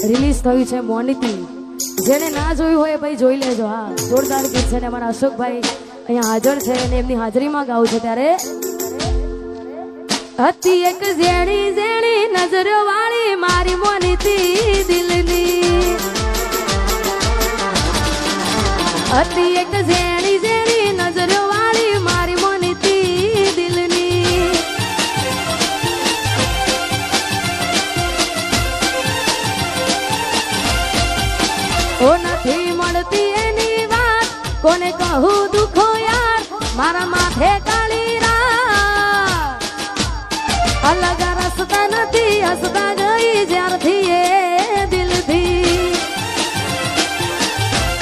Release થયું છે મોનિતી. જેને ના જોયું હોય ભાઈ જોઈ લેજો. હા, જોરદાર ગીત છે ને અમારા અશોકભાઈ અહીંયા હાજર છે અને એમની હાજરીમાં ગાવું છે. ત્યારે હતી એક ઝેણી ઝેણી નજરો વાળી મારી મોનિતી દિલની, હતી એક ઝેણી ઝેણી નજરો વાળી મારી મોનિતી દિલની. ઓ નથી મળતી એની વાત કોને કહું દુખો યાર, મારા માથે કાળી રાત. અલગ રસ્તા નથી હસતા ગઈ જ્યારથી એ દિલથી.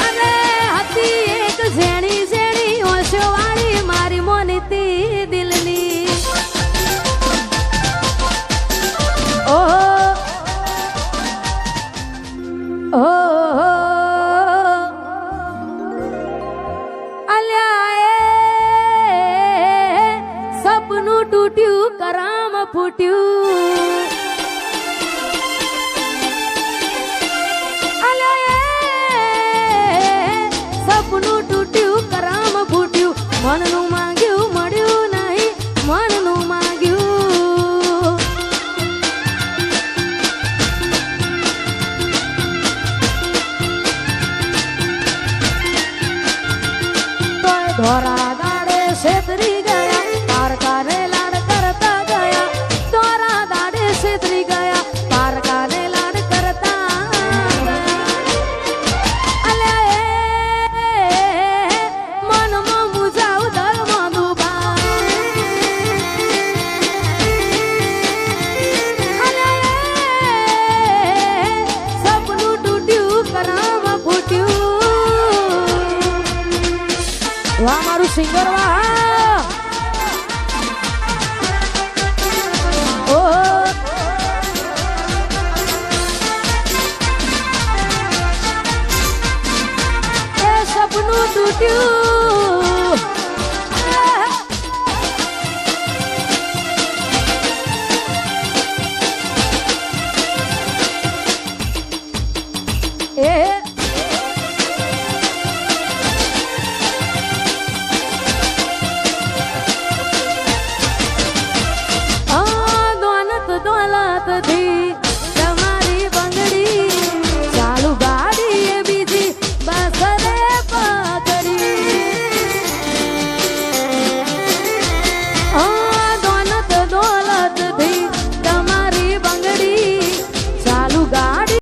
અને હતી એક ઝેણી ઝેણી હોશો વાળી મારી મોનિતી દિલની. ઓહો ઓહો સપનું તૂટ્યું કરામ ફૂટ્યું. સપનું તૂટ્યું કરામ ફૂટ્યું. મનનું માંગ્યું મળ્યું નહીં, મનનું માંગ્યું. તોય ધોરા દાડે છેતરી ગયા, પારકાને લાડ કરતા ગયા. ધોરા દાડે છેતરી ગયા, પારકાને લાડ કરતા ગયા. અલ્યા મનમાં મુજાવ દરમાં ડૂબા. અલ્યા સપનું તૂટ્યું કરામ ફૂટ્યું. વાહ મારું સિંગર વાહ. સપનું તૂટ્યું